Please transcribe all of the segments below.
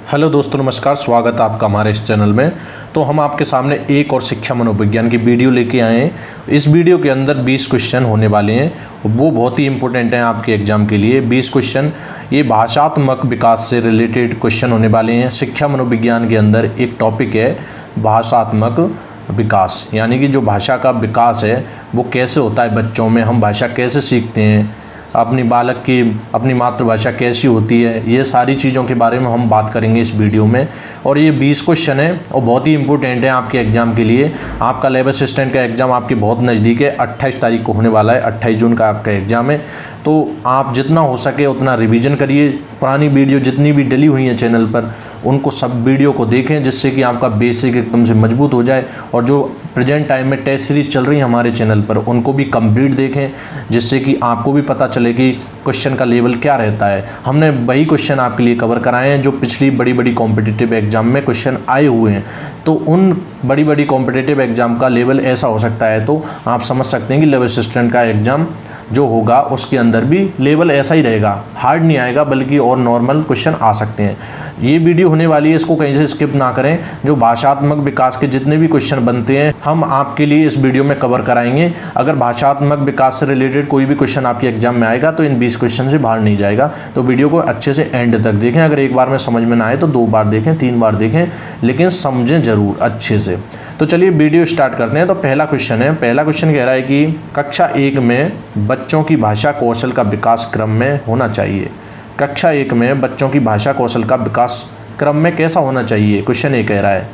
Hello दोस्तों, नमस्कार। स्वागत है आपका हमारे इस चैनल में। तो हम आपके सामने एक और शिक्षा मनोविज्ञान की वीडियो लेके आए हैं। इस वीडियो के अंदर 20 क्वेश्चन होने वाले हैं, वो बहुत ही इंपॉर्टेंट हैं आपके एग्जाम के लिए। 20 क्वेश्चन ये भाषात्मक विकास से रिलेटेड क्वेश्चन होने वाले हैं। शिक्षा मनोविज्ञान के अंदर एक टॉपिक है भाषात्मक विकास, यानी कि जो भाषा का विकास है वो कैसे होता है बच्चों में, हम भाषा कैसे सीखते हैं, अपनी बालक की अपनी मातृभाषा कैसी होती है, ये सारी चीज़ों के बारे में हम बात करेंगे इस वीडियो में। और ये 20 क्वेश्चन है और बहुत ही इंपॉर्टेंट है आपके एग्ज़ाम के लिए। आपका लैब असिस्टेंट का एग्ज़ाम आपके बहुत नज़दीक है, 28 तारीख को होने वाला है। 28 जून का आपका एग्ज़ाम है, तो आप जितना हो सके उतना रिवीजन करिए। पुरानी वीडियो जितनी भी डली हुई हैं चैनल पर उनको सब वीडियो को देखें, जिससे कि आपका बेसिक एकदम से मजबूत हो जाए। और जो प्रेजेंट टाइम में टेस्ट सीरीज चल रही है हमारे चैनल पर उनको भी कंप्लीट देखें, जिससे कि आपको भी पता चले कि क्वेश्चन का लेवल क्या रहता है। हमने वही क्वेश्चन आपके लिए कवर कराए हैं जो पिछली बड़ी बड़ी कॉम्पिटिटिव एग्जाम में क्वेश्चन आए हुए हैं। तो उन बड़ी बड़ी कॉम्पिटिटिव एग्जाम का लेवल ऐसा हो सकता है, तो आप समझ सकते हैं कि लैब असिस्टेंट का एग्ज़ाम जो होगा उसके अंदर भी लेवल ऐसा ही रहेगा, हार्ड नहीं आएगा बल्कि और नॉर्मल क्वेश्चन आ सकते हैं। ये वीडियो होने वाली है, इसको कहीं से स्किप ना करें। जो भाषात्मक विकास के जितने भी क्वेश्चन बनते हैं हम आपके लिए इस वीडियो में कवर कराएंगे। अगर भाषात्मक विकास से रिलेटेड कोई भी क्वेश्चन आपके एग्जाम में आएगा तो इन 20 क्वेश्चन से बाहर नहीं जाएगा। तो वीडियो को अच्छे से एंड तक देखें। अगर एक बार में समझ में ना आए तो 2 बार देखें, 3 बार देखें, लेकिन समझें ज़रूर अच्छे से। तो चलिए वीडियो स्टार्ट करते हैं। तो पहला क्वेश्चन है, पहला क्वेश्चन कह रहा है कि कक्षा 1 में बच्चों की भाषा कौशल का विकास क्रम में होना चाहिए। कक्षा 1 में बच्चों की भाषा कौशल का विकास क्रम में कैसा होना चाहिए, क्वेश्चन ये कह रहा है।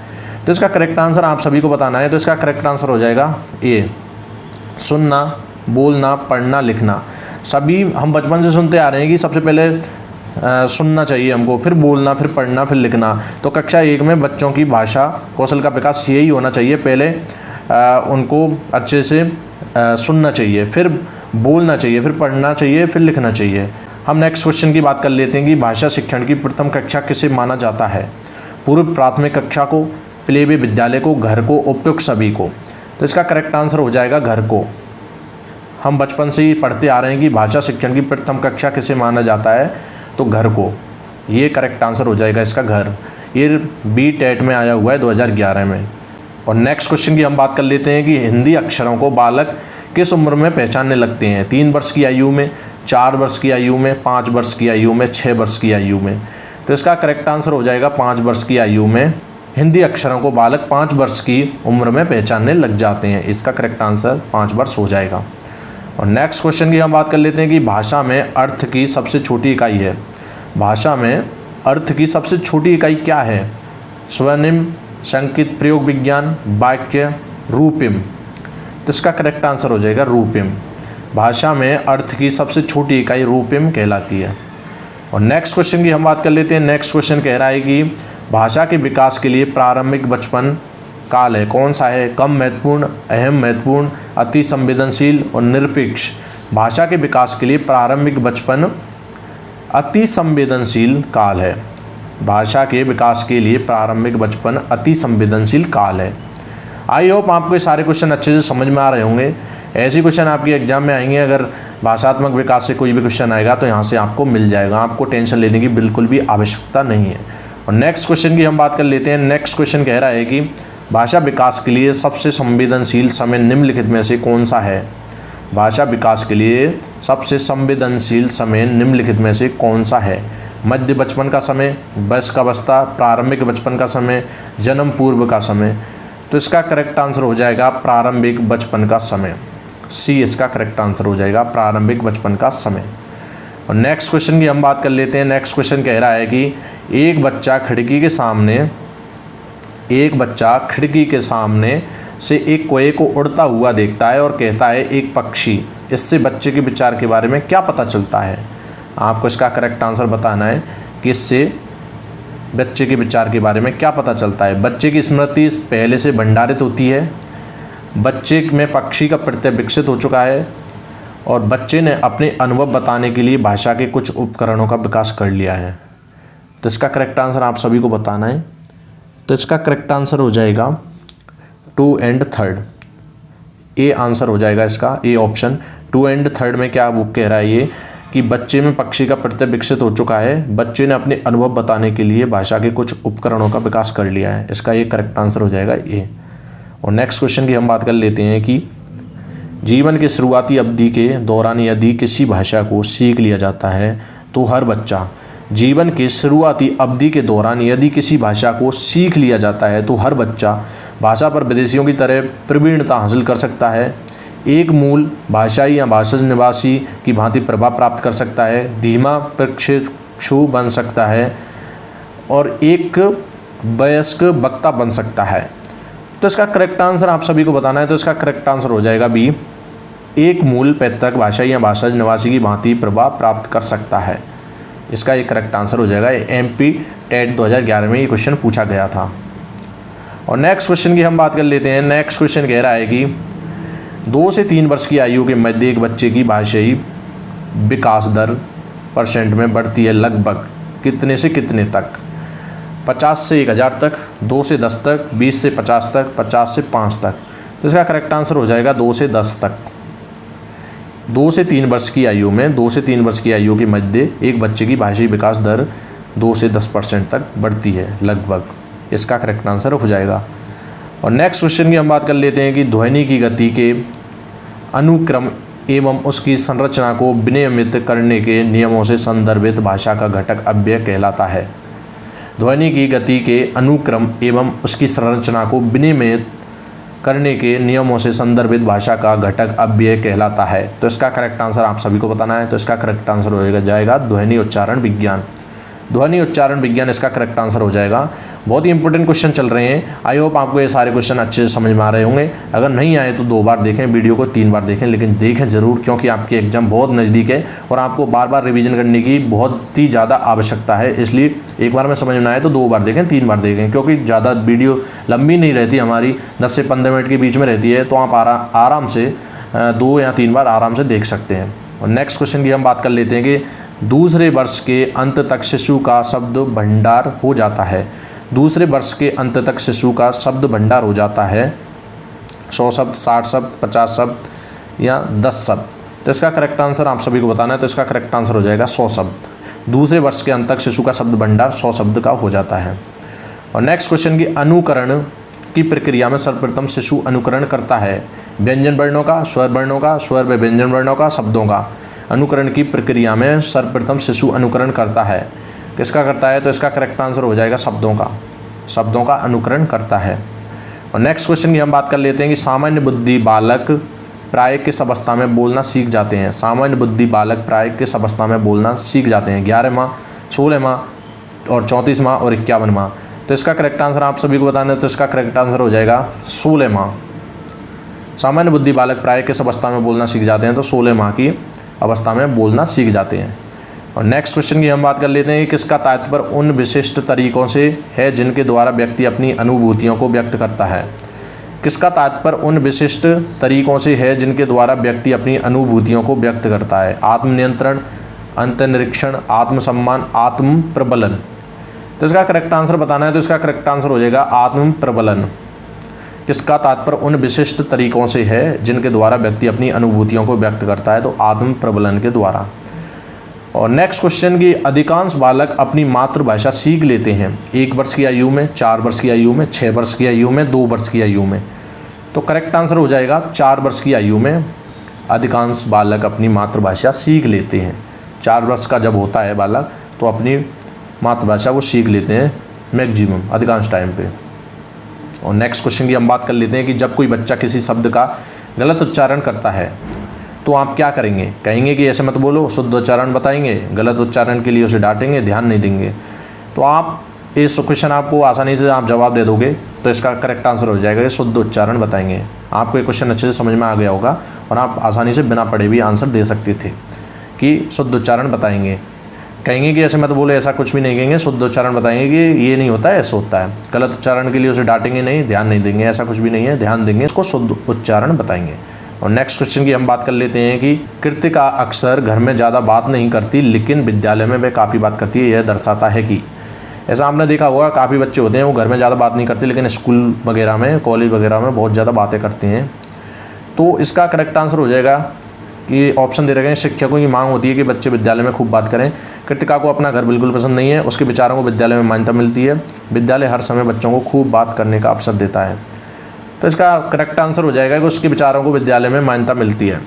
तो इसका करेक्ट आंसर आप सभी को बताना है। तो इसका करेक्ट आंसर हो जाएगा ए, सुनना, बोलना, पढ़ना, लिखना। सभी हम बचपन से सुनते आ रहे हैं कि सबसे पहले सुनना चाहिए हमको, फिर बोलना, फिर पढ़ना, फिर लिखना। तो कक्षा 1 में बच्चों की भाषा कौशल का विकास यही होना चाहिए। पहले उनको अच्छे से सुनना चाहिए, फिर बोलना चाहिए, फिर पढ़ना चाहिए, फिर लिखना चाहिए। हम नेक्स्ट क्वेश्चन की बात कर लेते हैं कि भाषा शिक्षण की प्रथम कक्षा किसे माना जाता है। पूर्व प्राथमिक कक्षा को, प्ले वे विद्यालय को, घर को, उपयुक्त सभी को। तो इसका करेक्ट आंसर हो जाएगा घर को। हम बचपन से ही पढ़ते आ रहे हैं कि भाषा शिक्षण की प्रथम कक्षा किसे माना जाता है, तो घर को। ये करेक्ट आंसर हो जाएगा इसका घर। ये बी टेट में आया हुआ है 2011 में। और नेक्स्ट क्वेश्चन की हम बात कर लेते हैं कि हिंदी अक्षरों को बालक किस उम्र में पहचानने लगते हैं। 3 वर्ष की आयु में, 4 वर्ष की आयु में, 5 वर्ष की आयु में, 6 वर्ष की आयु में। तो इसका करेक्ट आंसर हो जाएगा 5 वर्ष की आयु में हिंदी अक्षरों को बालक 5 वर्ष की उम्र में पहचानने लग जाते हैं। इसका करेक्ट आंसर 5 वर्ष हो जाएगा। और नेक्स्ट क्वेश्चन की हम बात कर लेते हैं कि भाषा में अर्थ की सबसे छोटी इकाई है। भाषा में अर्थ की सबसे छोटी इकाई क्या है। स्वनिम, संकेत प्रयोग विज्ञान, वाक्य, रूपिम। तो इसका करेक्ट आंसर हो जाएगा रूपिम। भाषा में अर्थ की सबसे छोटी इकाई रूपिम कहलाती है। और नेक्स्ट क्वेश्चन की हम बात कर लेते हैं। नेक्स्ट क्वेश्चन कह रहा है कि भाषा के विकास के लिए प्रारंभिक बचपन काल है कौन सा है। कम महत्वपूर्ण, अहम महत्वपूर्ण, अति संवेदनशील और निरपेक्ष। भाषा के विकास के लिए प्रारंभिक बचपन अति संवेदनशील काल है। भाषा के विकास के लिए प्रारंभिक बचपन अति संवेदनशील काल है। आई होप आपको ये सारे क्वेश्चन अच्छे से समझ में आ रहे होंगे। ऐसे क्वेश्चन आपके एग्जाम में आएंगे। अगर भाषात्मक विकास से कोई भी क्वेश्चन आएगा तो यहाँ से आपको मिल जाएगा, आपको टेंशन लेने की बिल्कुल भी आवश्यकता नहीं है। और नेक्स्ट क्वेश्चन की हम बात कर लेते हैं। नेक्स्ट क्वेश्चन कह रहा है कि भाषा विकास के लिए सबसे संवेदनशील समय निम्नलिखित में से कौन सा है। भाषा विकास के लिए सबसे संवेदनशील समय निम्नलिखित में से कौन सा है। मध्य बचपन का समय, वयस्क अवस्था, प्रारंभिक बचपन का समय, जन्म पूर्व का समय। तो इसका करेक्ट आंसर हो जाएगा प्रारंभिक बचपन का समय। सी इसका करेक्ट आंसर हो जाएगा प्रारंभिक बचपन का समय। और नेक्स्ट क्वेश्चन की हम बात कर लेते हैं। नेक्स्ट क्वेश्चन कह रहा है कि एक बच्चा खिड़की के सामने से एक कोए को उड़ता हुआ देखता है और कहता है एक पक्षी। इससे बच्चे के विचार के बारे में क्या पता चलता है। आपको इसका करेक्ट आंसर बताना है कि इससे बच्चे के विचार के बारे में क्या पता चलता है। बच्चे की स्मृति पहले से भंडारित होती है, बच्चे में पक्षी का प्रत्यय विकसित हो चुका है और बच्चे ने अपने अनुभव बताने के लिए भाषा के कुछ उपकरणों का विकास कर लिया है। तो इसका करेक्ट आंसर आप सभी को बताना है। तो इसका करेक्ट आंसर हो जाएगा 2 एंड 3। ए आंसर हो जाएगा इसका, ए ऑप्शन। 2 एंड 3 में क्या वो कह रहा है ये कि बच्चे में पक्षी का प्रत्यय विकसित हो चुका है, बच्चे ने अपने अनुभव बताने के लिए भाषा के कुछ उपकरणों का विकास कर लिया है। इसका ये करेक्ट आंसर हो जाएगा ए। और नेक्स्ट क्वेश्चन की हम बात कर लेते हैं कि जीवन के शुरुआती अवधि के दौरान यदि किसी भाषा को सीख लिया जाता है तो हर बच्चा, जीवन के शुरुआती अवधि के दौरान यदि किसी भाषा को सीख लिया जाता है तो हर बच्चा भाषा पर विदेशियों की तरह प्रवीणता हासिल कर सकता है, एक मूल भाषाई या भाषा निवासी की भांति प्रभाव प्राप्त कर सकता है, धीमा प्रशिक्षु बन सकता है और एक वयस्क वक्ता बन सकता है। तो इसका करेक्ट आंसर आप सभी को बताना है। तो इसका करेक्ट आंसर हो जाएगा बी, एक मूल पैतृक भाषाई या भाषा निवासी की भांति प्रभाव प्राप्त कर सकता है। इसका एक करेक्ट आंसर हो जाएगा। MP टेट 2011 में ये क्वेश्चन पूछा गया था। और नेक्स्ट क्वेश्चन की हम बात कर लेते हैं। नेक्स्ट क्वेश्चन कह रहा है कि 2 से 3 वर्ष की आयु के मध्य एक बच्चे की भाषाई विकास दर % में बढ़ती है लगभग कितने से कितने तक? 50 से 1000 तक, 2 से 10 तक, 20 से 50 तक, 50 से 5 तक। तो इसका करेक्ट आंसर हो जाएगा 2 से 10 तक। 2 से 3 वर्ष की आयु में, 2 से 3 वर्ष की आयु के मध्य एक बच्चे की भाषाई विकास दर 2 से 10% तक बढ़ती है लगभग। इसका करेक्ट आंसर हो जाएगा। और नेक्स्ट क्वेश्चन की हम बात कर लेते हैं कि ध्वनि की गति के अनुक्रम एवं उसकी संरचना को विनियमित करने के नियमों से संदर्भित भाषा का घटक अव्यय कहलाता है। ध्वनि की गति के अनुक्रम एवं उसकी संरचना को विनियमित करने के नियमों से संदर्भित भाषा का घटक अव्यय कहलाता है। तो इसका करेक्ट आंसर आप सभी को बताना है। तो इसका करेक्ट आंसर हो जाएगा ध्वनि उच्चारण विज्ञान। ध्वनि उच्चारण विज्ञान इसका करेक्ट आंसर हो जाएगा। बहुत ही इंपॉर्टेंट क्वेश्चन चल रहे हैं। आई होप आपको ये सारे क्वेश्चन अच्छे से समझ में आ रहे होंगे। अगर नहीं आए तो 2 बार देखें, वीडियो को 3 बार देखें, लेकिन देखें ज़रूर, क्योंकि आपकी एग्जाम बहुत नज़दीक है और आपको बार बार रिवीजन करने की बहुत ही ज़्यादा आवश्यकता है। इसलिए एक बार में समझ में आए तो 2 बार देखें, 3 बार देखें, क्योंकि ज़्यादा वीडियो लंबी नहीं रहती हमारी, 10 से 15 मिनट के बीच में रहती है। तो आप आराम से 2 या 3 बार आराम से देख सकते हैं। और नेक्स्ट क्वेश्चन की हम बात कर लेते हैं कि दूसरे वर्ष के अंत तक शिशु का शब्द भंडार हो जाता है। दूसरे वर्ष के अंत तक शिशु का शब्द भंडार हो जाता है 100 शब्द, 60 शब्द, 50 शब्द या 10 शब्द। तो इसका करेक्ट आंसर आप सभी को बताना है। तो इसका करेक्ट आंसर हो जाएगा 100 शब्द। दूसरे वर्ष के अंत तक शिशु का शब्द भंडार 100 शब्द का हो जाता है। और नेक्स्ट क्वेश्चन की अनुकरण की प्रक्रिया में सर्वप्रथम शिशु अनुकरण करता है व्यंजन वर्णों का, स्वर वर्णों का, स्वर व व्यंजन वर्णों का, शब्दों का। अनुकरण की प्रक्रिया में सर्वप्रथम शिशु अनुकरण करता है, किसका करता है? तो इसका करेक्ट आंसर हो जाएगा शब्दों का। शब्दों का अनुकरण करता है। और नेक्स्ट क्वेश्चन की हम बात कर लेते हैं कि सामान्य बुद्धि बालक प्राय किस अवस्था में बोलना सीख जाते हैं? सामान्य बुद्धि बालक प्राय किस अवस्था में बोलना सीख जाते हैं? 11 माह, 16 माह और 34 माह और 51 माह। तो इसका करेक्ट आंसर आप सभी को बताना है। तो इसका करेक्ट आंसर हो जाएगा 16 माह। सामान्य बुद्धि बालक प्राय किस अवस्था में बोलना सीख जाते हैं? तो 16 माह की अवस्था में बोलना सीख जाते हैं। और नेक्स्ट क्वेश्चन की हम बात कर लेते हैं कि किसका तात्पर्य उन विशिष्ट तरीकों से है जिनके द्वारा व्यक्ति अपनी अनुभूतियों को व्यक्त करता है? किसका तात्पर्य उन विशिष्ट तरीकों से है जिनके द्वारा व्यक्ति अपनी अनुभूतियों को व्यक्त करता है? आत्मनियंत्रण, अंतर्निरीक्षण, आत्मसम्मान, आत्म प्रबलन। तो इसका करेक्ट आंसर बताना है। तो इसका करेक्ट आंसर हो जाएगा आत्म प्रबलन। किसका तात्पर्य उन विशिष्ट तरीकों से है जिनके द्वारा व्यक्ति अपनी अनुभूतियों को व्यक्त करता है? तो आत्म प्रबलन के द्वारा। और नेक्स्ट क्वेश्चन की अधिकांश बालक अपनी मातृभाषा सीख लेते हैं 1 वर्ष की आयु में, 4 वर्ष की आयु में, 6 वर्ष की आयु में, 2 वर्ष की आयु में। तो करेक्ट आंसर हो जाएगा 4 वर्ष की आयु में अधिकांश बालक अपनी मातृभाषा सीख लेते हैं। 4 वर्ष का जब होता है बालक तो अपनी मातृभाषा वो सीख लेते हैं मैक्सिमम, अधिकांश टाइम पे। और नेक्स्ट क्वेश्चन की हम बात कर लेते हैं कि जब कोई बच्चा किसी शब्द का गलत उच्चारण करता है तो आप क्या करेंगे? कहेंगे कि ऐसे मत बोलो, शुद्ध उच्चारण बताएंगे, गलत उच्चारण के लिए उसे डांटेंगे, ध्यान नहीं देंगे? तो आप इस क्वेश्चन आपको आसानी से आप जवाब दे दोगे। तो इसका करेक्ट आंसर हो जाएगा शुद्ध उच्चारण बताएंगे। आपको ये क्वेश्चन अच्छे से समझ में आ गया होगा और आप आसानी से बिना पढ़े भी आंसर दे सकते थे कि शुद्ध उच्चारण बताएंगे। कहेंगे कि ऐसे मत बोले, ऐसा कुछ भी नहीं कहेंगे, शुद्ध उच्चारण बताएंगे कि ये नहीं होता है, ऐसा होता है। गलत उच्चारण के लिए उसे डांटेंगे नहीं, ध्यान नहीं देंगे, ऐसा कुछ भी नहीं है, ध्यान देंगे, इसको शुद्ध उच्चारण बताएंगे। और नेक्स्ट क्वेश्चन की हम बात कर लेते हैं कि कृतिका अक्सर घर में ज़्यादा बात नहीं करती लेकिन विद्यालय में वह काफ़ी बात करती है, यह दर्शाता है कि? ऐसा आपने देखा होगा, काफ़ी बच्चे होते हैं वो घर में ज़्यादा बात नहीं करते लेकिन स्कूल वगैरह में, कॉलेज वगैरह में बहुत ज़्यादा बातें करते हैं। तो इसका करेक्ट आंसर हो जाएगा कि ऑप्शन दे रखे हैं, शिक्षकों की मांग होती है कि बच्चे विद्यालय में खूब बात करें। कृतिका को अपना घर बिल्कुल पसंद नहीं है, उसके विचारों को विद्यालय में मान्यता मिलती है। विद्यालय हर समय बच्चों को खूब बात करने का अवसर देता है। तो इसका करेक्ट आंसर हो जाएगा कि उसके विचारों को विद्यालय में मान्यता मिलती है,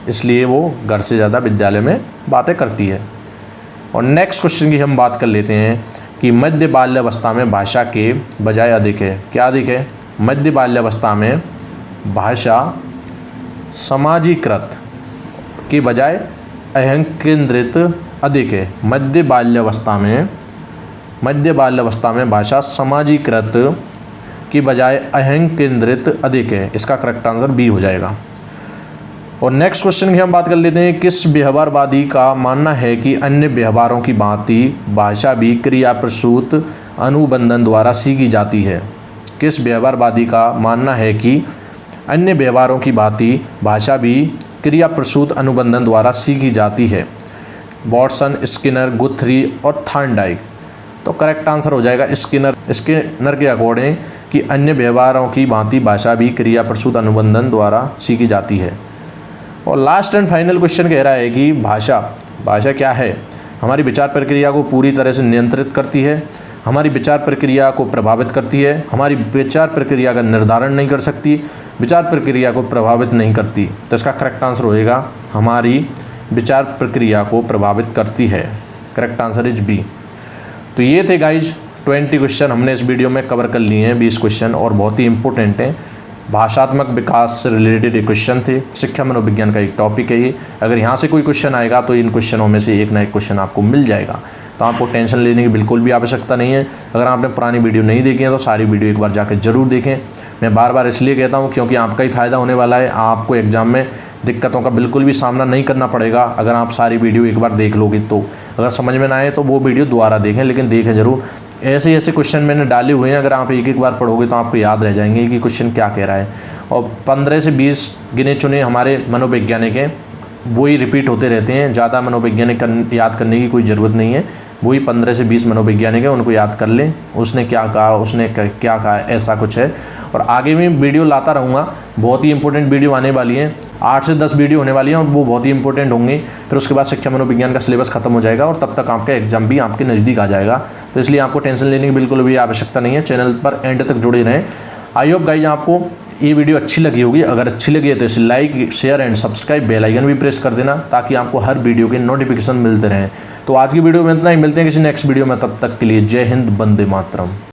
इसलिए वो घर से ज़्यादा विद्यालय में बातें करती है। और नेक्स्ट क्वेश्चन की हम बात कर लेते हैं कि मध्य बाल्यावस्था में भाषा के बजाय अधिक है। क्या अधिक है? मध्य बाल्यावस्था में भाषा समाजीकृत के बजाय अहंग केंद्रित अधिक है। मध्य बाल्यावस्था में भाषा समाजीकृत की बजाय अहंग केंद्रित अधिक है। इसका करेक्ट आंसर बी हो जाएगा। और नेक्स्ट क्वेश्चन की हम बात कर लेते हैं, किस व्यवहारवादी का मानना है कि अन्य व्यवहारों की भांति भाषा भी क्रिया प्रसूत अनुबंधन द्वारा सीखी जाती है? किस व्यवहारवादी का मानना है कि अन्य व्यवहारों की भांति भाषा भी क्रिया प्रसूत अनुबंधन द्वारा सीखी जाती है? वॉटसन, स्किनर, गुथरी और थॉर्नडाइक। तो करेक्ट आंसर हो जाएगा स्किनर के अकॉर्डिंग कि अन्य व्यवहारों की भांति भाषा भी क्रिया प्रसूत अनुबंधन द्वारा सीखी जाती है। और लास्ट एंड फाइनल क्वेश्चन कह रहा है कि भाषा क्या है? हमारी विचार प्रक्रिया को पूरी तरह से नियंत्रित करती है, हमारी विचार प्रक्रिया को प्रभावित करती है, हमारी विचार प्रक्रिया का निर्धारण नहीं कर सकती, विचार प्रक्रिया को प्रभावित नहीं करती। तो इसका करेक्ट आंसर होएगा हमारी विचार प्रक्रिया को प्रभावित करती है। Correct answer is B. तो ये थे गाइज 20 क्वेश्चन हमने इस वीडियो में कवर कर लिए हैं, 20 क्वेश्चन, और बहुत ही इंपॉर्टेंट हैं। भाषात्मक विकास से रिलेटेड एक क्वेश्चन थे, शिक्षा मनोविज्ञान का एक टॉपिक है ये। अगर यहाँ से कोई क्वेश्चन आएगा तो इन क्वेश्चनों में से एक ना एक क्वेश्चन आपको मिल जाएगा, तो आपको टेंशन लेने की बिल्कुल भी आवश्यकता नहीं है। अगर आपने पुरानी वीडियो नहीं देखी है तो सारी वीडियो एक बार जाकर ज़रूर देखें। मैं बार बार इसलिए कहता हूँ क्योंकि आपका ही फ़ायदा होने वाला है, आपको एग्ज़ाम में दिक्कतों का बिल्कुल भी सामना नहीं करना पड़ेगा अगर आप सारी वीडियो एक बार देख लोगे। तो अगर समझ में ना आए तो वो वीडियो दोबारा देखें, लेकिन देखें ज़रूर। ऐसे क्वेश्चन मैंने डाले हुए हैं, अगर आप एक बार पढ़ोगे तो आपको याद रह जाएंगे कि क्वेश्चन क्या कह रहा है। और 15 से 20 गिने चुने हमारे मनोवैज्ञानिक हैं, वही रिपीट होते रहते हैं। ज़्यादा मनोवैज्ञानिक याद करने की कोई ज़रूरत नहीं है, वही 15 से 20 मनोवैज्ञानिक हैं, उनको याद कर लें। उसने क्या कहा, उसने क्या कहा, ऐसा कुछ है। और आगे भी वीडियो लाता रहूँगा, बहुत ही इंपॉर्टेंट वीडियो आने वाली हैं, 8 से 10 वीडियो होने वाली हैं और वो बहुत ही इंपॉर्टेंट होंगे। फिर उसके बाद शिक्षा मनोविज्ञान का सिलेबस खत्म हो जाएगा और तब तक आपका एग्जाम भी आपके नज़दीक आ जाएगा। तो इसलिए आपको टेंशन लेने की बिल्कुल भी आवश्यकता नहीं है। चैनल पर एंड तक जुड़े रहें। आई होप गाइज आपको ये वीडियो अच्छी लगी होगी। अगर अच्छी लगी है तो इसे like, share and subscribe, bell icon भी प्रेस कर देना ताकि आपको हर वीडियो के नोटिफिकेशन मिलते रहें। तो आज की वीडियो में इतना ही, मिलते हैं किसी नेक्स्ट वीडियो में, तब तक के लिए जय हिंद, वंदे मातरम।